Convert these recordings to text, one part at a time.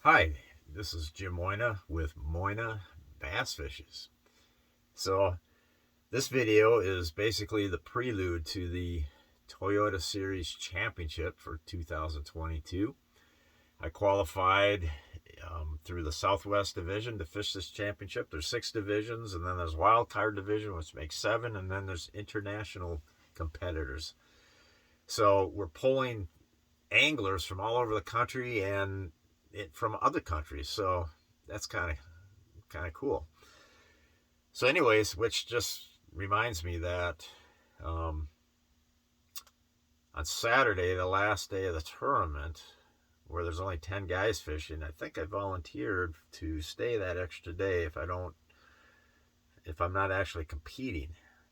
Hi, this is Jim Moyna with Moyna Bass Fishes. So, this video is basically the prelude to the Toyota Series Championship for 2022. I qualified through the Southwest Division to fish this championship. There's 6 divisions, and then there's Wild Card Division, which makes 7, and then there's international competitors. So, we're pulling anglers from all over the country and from other countries. So, that's kind of cool. So, anyways, which just reminds me that um, on Saturday, the last day of the tournament, where there's only 10 guys fishing, I think I volunteered to stay that extra day if I'm not actually competing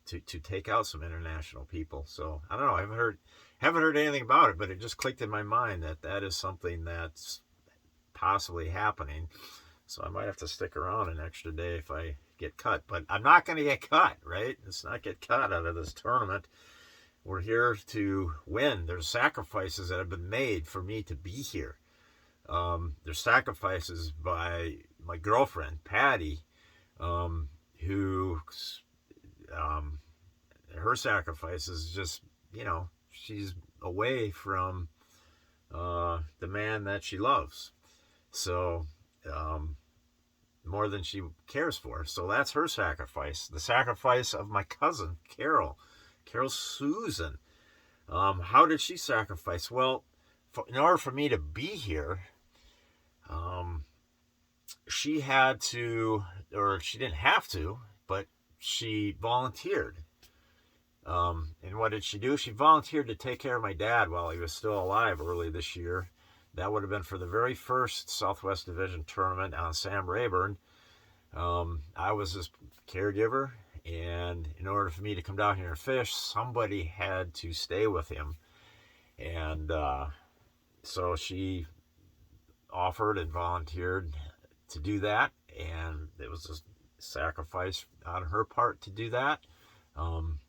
to take out some international people. So I don't know. I haven't heard anything about it, but it just clicked in my mind that that is something that's possibly happening. So I might have to stick around an extra day if I get cut. But I'm not going to get cut, right? Let's not get cut out of this tournament. We're here to win. There's sacrifices that have been made for me to be here. There's sacrifices by my girlfriend, Patty, who, um, her sacrifice is just, she's away from the man that she loves. So, more than she cares for. So that's her sacrifice. The sacrifice of my cousin, Carol Susan. How did she sacrifice? Well, in order for me to be here, um, she had to, or she didn't have to, but she volunteered. And what did she do? She volunteered to take care of my dad while he was still alive early this year. That would have been for the very first Southwest Division tournament on Sam Rayburn. I was his caregiver, and in order for me to come down here and fish, somebody had to stay with him. And so she offered and volunteered to do that, and it was a sacrifice on her part to do that. Um,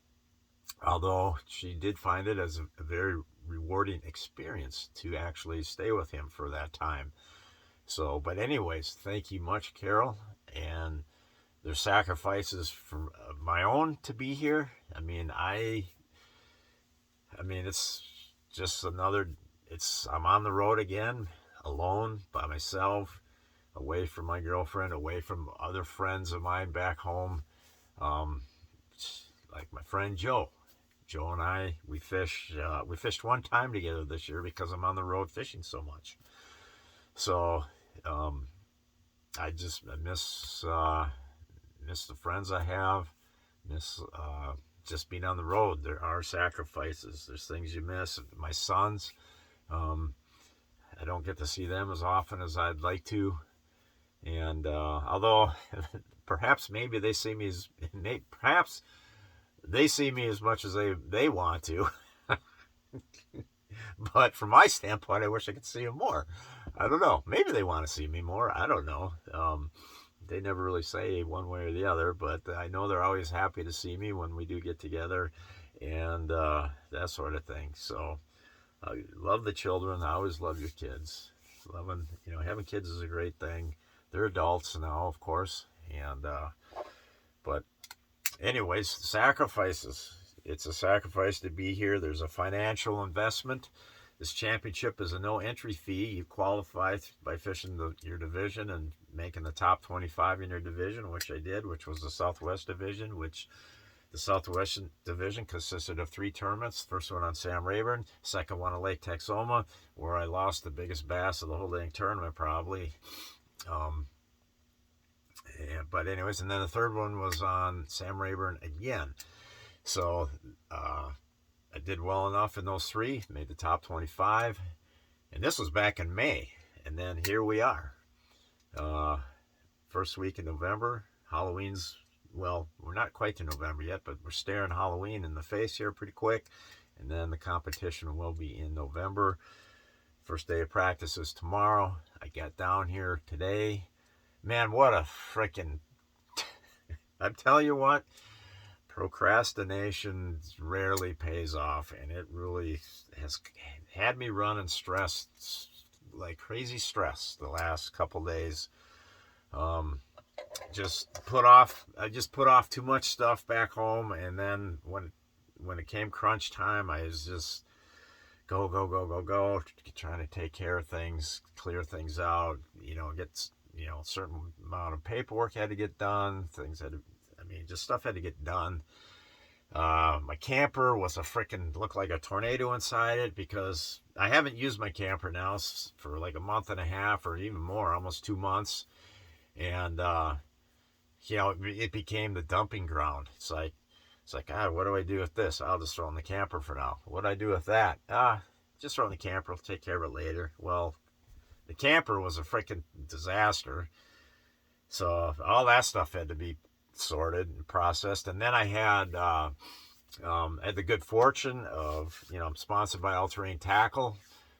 Although she did find it as a very rewarding experience to actually stay with him for that time. So, but anyways, thank you much, Carol. And there's sacrifices from my own to be here. I mean, it's just another. I'm on the road again, alone by myself, away from my girlfriend, away from other friends of mine back home. Um, like my friend Joe. Joe and I, we fish. We fished one time together this year because I'm on the road fishing so much. So um, I miss the friends I have. Miss just being on the road. There are sacrifices. There's things you miss. My sons, um, I don't get to see them as often as I'd like to. And although perhaps maybe they see me as perhaps they see me as much as they want to. But from my standpoint, I wish I could see them more. I don't know. Maybe they want to see me more. I don't know. They never really say one way or the other, but I know they're always happy to see me when we do get together and that sort of thing. So I love the children. I always love your kids. Having kids is a great thing. They're adults now, of course. And, but anyways, sacrifices. It's a sacrifice to be here. There's a financial investment. This championship is a no entry fee. You qualify by fishing your division and making the top 25 in your division, which I did, which was the Southwest Division, which the Southwest Division consisted of 3 tournaments. First one on Sam Rayburn, second one on Lake Texoma, where I lost the biggest bass of the whole dang tournament, probably. Um, but anyways, and then the third one was on Sam Rayburn again. So I did well enough in those 3, made the top 25, and this was back in May. And then here we are. Uh, First week in November. Halloween's, well, we're not quite to November yet, but we're staring Halloween in the face here pretty quick. And then the competition will be in November. First day of practice is tomorrow. I got down here today. Man, what a freaking. I tell you what, procrastination rarely pays off, and it really has had me running stressed like crazy stress the last couple days. I just put off too much stuff back home, and then when it came crunch time, I was just go, trying to take care of things, clear things out, get, a certain amount of paperwork had to get done, just stuff had to get done. My camper was looked like a tornado inside it, because I haven't used my camper now for like a month and a half or even more, almost 2 months. And, it became the dumping ground. It's like, God, what do I do with this? I'll just throw in the camper for now. What do I do with that? Just throw in the camper. I'll take care of it later. Well, the camper was a freaking disaster. So all that stuff had to be sorted and processed. And then I had the good fortune of, I'm sponsored by All Terrain Tackle.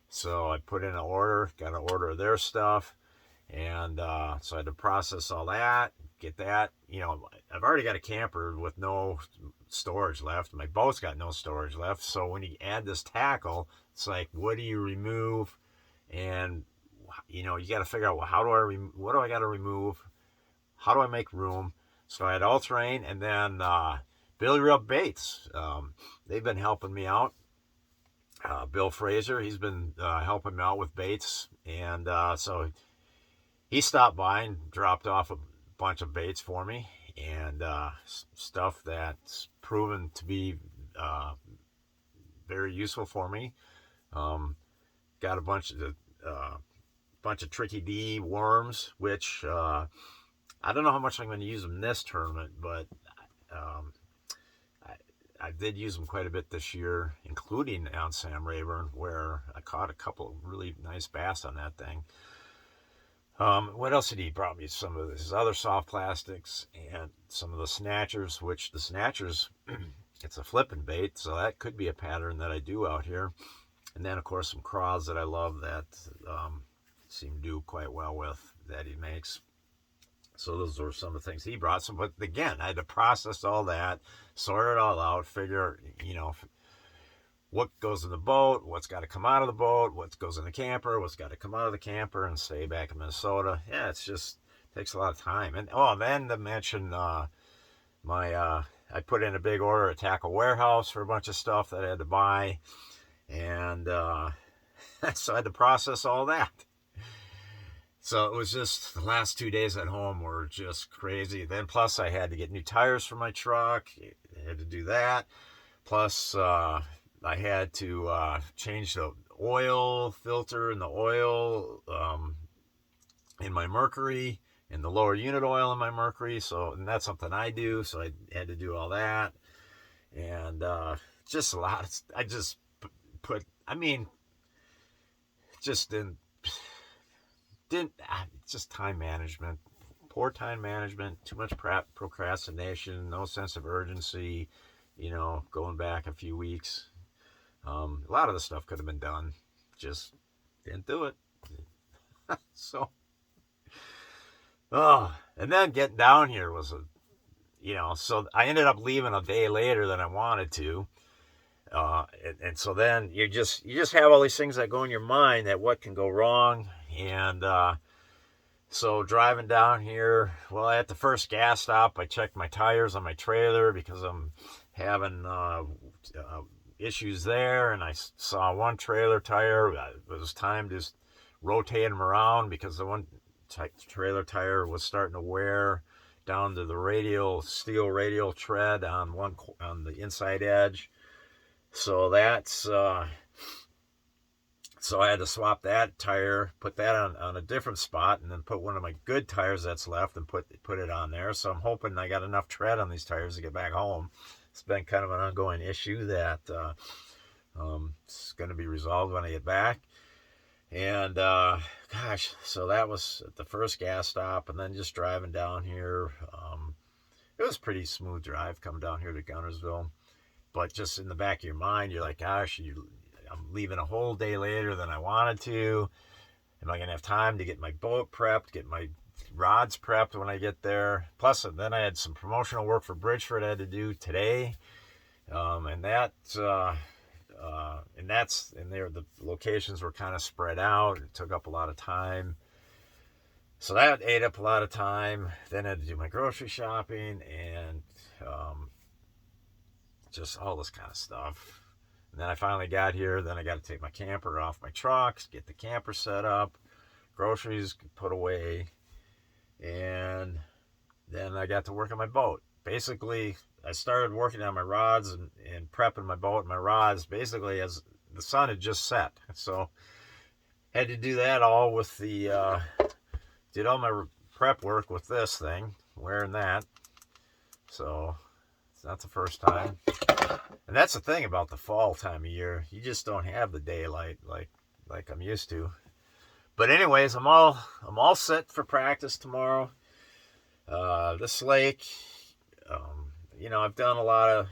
So I put in an order, got an order of their stuff. And so I had to process all that, get that. I've already got a camper with no storage left. My boat's got no storage left. So when you add this tackle, it's like, what do you remove? And, you got to figure out, well, what do I got to remove? How do I make room? So I had All Terrain, and then Billy Rub Baits. They've been helping me out. Bill Fraser, he's been helping me out with baits. And so he stopped by and dropped off a bunch of baits for me, and stuff that's proven to be very useful for me. Got a bunch of Tricky D worms, which I don't know how much I'm going to use them in this tournament, but I did use them quite a bit this year, including on Sam Rayburn, where I caught a couple of really nice bass on that thing. What else did he brought me? Some of his other soft plastics and some of the snatchers, which the snatchers, it's a flipping bait, so that could be a pattern that I do out here. And then, of course, some craws that I love that seem to do quite well with, that he makes. So those were some of the things he brought. So, but again, I had to process all that, sort it all out, figure, what goes in the boat, what's got to come out of the boat, what goes in the camper, what's got to come out of the camper and stay back in Minnesota. Yeah, it's just takes a lot of time. And then to mention I put in a big order at Tackle Warehouse for a bunch of stuff that I had to buy, and so I had to process all that. So it was just the last 2 days at home were just crazy. Then plus I had to get new tires for my truck. I had to do that. Plus I had to change the oil filter and the oil in my Mercury, and the lower unit oil in my Mercury. And that's something I do. So I had to do all that. And just a lot. I just just time management, poor time management, too much procrastination, no sense of urgency, going back a few weeks. A lot of the stuff could have been done, just didn't do it. So, and then getting down here was so I ended up leaving a day later than I wanted to. And so then you just have all these things that go in your mind that what can go wrong. And so driving down here, well, at the first gas stop, I checked my tires on my trailer because I'm having issues there. And I saw one trailer tire. It was time to rotate them around because the one trailer tire was starting to wear down to the steel radial tread on the inside edge. So that's so I had to swap that tire, put that on a different spot, and then put one of my good tires that's left and put it on there. So I'm hoping I got enough tread on these tires to get back home. It's been kind of an ongoing issue that it's going to be resolved when I get back. And so that was at the first gas stop, and then just driving down here. It was a pretty smooth drive coming down here to Guntersville. But just in the back of your mind, you're like, gosh, I'm leaving a whole day later than I wanted to. Am I going to have time to get my boat prepped, get my rods prepped when I get there? Plus, then I had some promotional work for Bridgeford I had to do today. And that and the locations were kind of spread out. It took up a lot of time. So that ate up a lot of time. Then I had to do my grocery shopping and just all this kind of stuff. And then I finally got here. Then I got to take my camper off my trucks, get the camper set up, groceries put away, and then I got to work on my boat. Basically, I started working on my rods and prepping my boat and my rods basically as the sun had just set. So had to do that all with the, did all my prep work with this thing, wearing that. So it's not the first time. And that's the thing about the fall time of year. You just don't have the daylight like I'm used to. But anyways, I'm all set for practice tomorrow. This lake, I've done a lot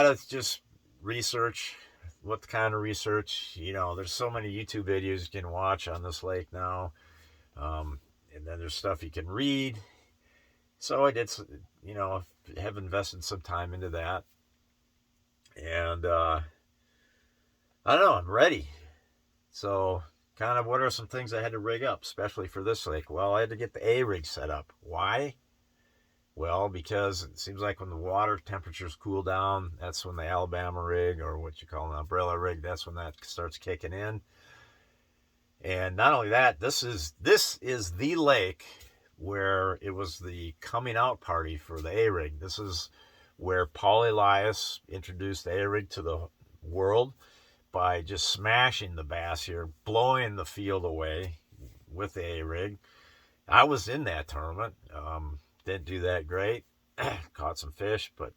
of just research. What kind of research? There's so many YouTube videos you can watch on this lake now. And then there's stuff you can read. So I did, have invested some time into that. And I don't know, I'm ready. So kind of what are some things I had to rig up, especially for this lake? Well, I had to get the A-rig set up. Why? Well, because it seems like when the water temperatures cool down, that's when the Alabama rig, or what you call an umbrella rig, that's when that starts kicking in. And not only that, this is the lake where it was the coming out party for the A-rig. This is where Paul Elias introduced the A-rig to the world by just smashing the bass here, blowing the field away with the A-rig. I was in that tournament. Didn't do that great. Caught some fish, but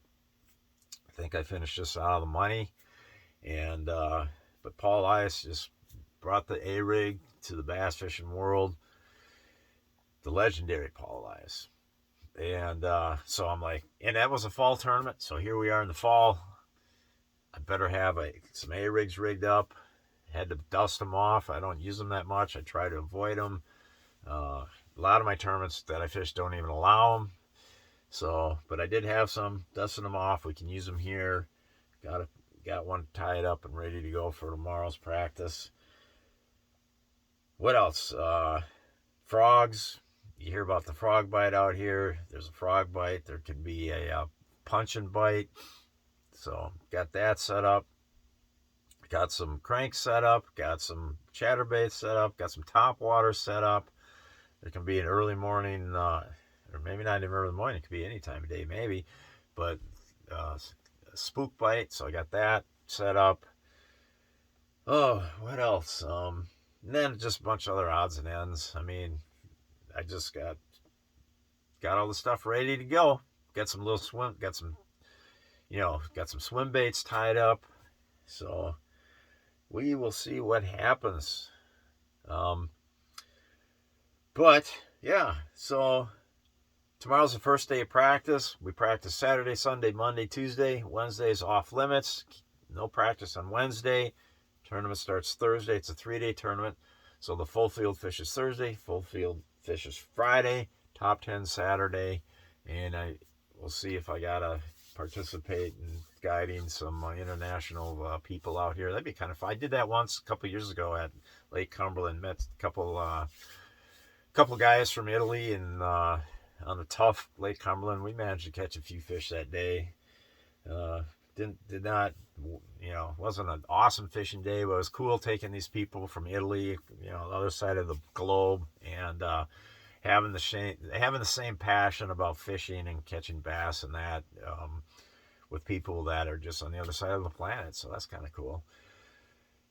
I think I finished just out of the money. And but Paul Elias just brought the A-rig to the bass fishing world. The legendary Paul Elias. And so I'm like, and that was a fall tournament. So here we are in the fall. I better have some A-rigs rigged up. Had to dust them off. I don't use them that much. I try to avoid them. A lot of my tournaments that I fish don't even allow them. So, but I did have some, dusting them off. We can use them here. Got one tied up and ready to go for tomorrow's practice. What else? Frogs. You hear about the frog bite out here. There's a frog bite. There can be a punch and bite. So got that set up. Got some cranks set up. Got some chatterbaits set up. Got some top water set up. There can be an early morning, or maybe not even early morning. It could be any time of day, maybe. But a spook bite. So I got that set up. Oh, what else? And then just a bunch of other odds and ends. I mean, I just got all the stuff ready to go. Got some swim baits tied up. So we will see what happens. But yeah, so tomorrow's the first day of practice. We practice Saturday, Sunday, Monday, Tuesday. Wednesday is off limits. No practice on Wednesday. Tournament starts Thursday. It's a 3-day tournament. So the full field fishes Thursday, full field fishes Friday, top 10 Saturday, and I will see if I gotta participate in guiding some international people out here. That'd be kind of fun. I did that once a couple years ago at Lake Cumberland. Met a couple guys from Italy, and on the tough Lake Cumberland, we managed to catch a few fish that day. Wasn't an awesome fishing day, but it was cool taking these people from Italy, the other side of the globe, and having the same passion about fishing and catching bass and that, with people that are just on the other side of the planet. So that's kind of cool.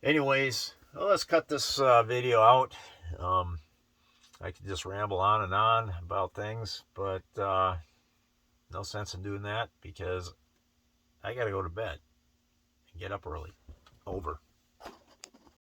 Anyways, let's cut this video out. I could just ramble on and on about things, but no sense in doing that because I got to go to bed and get up early. Over.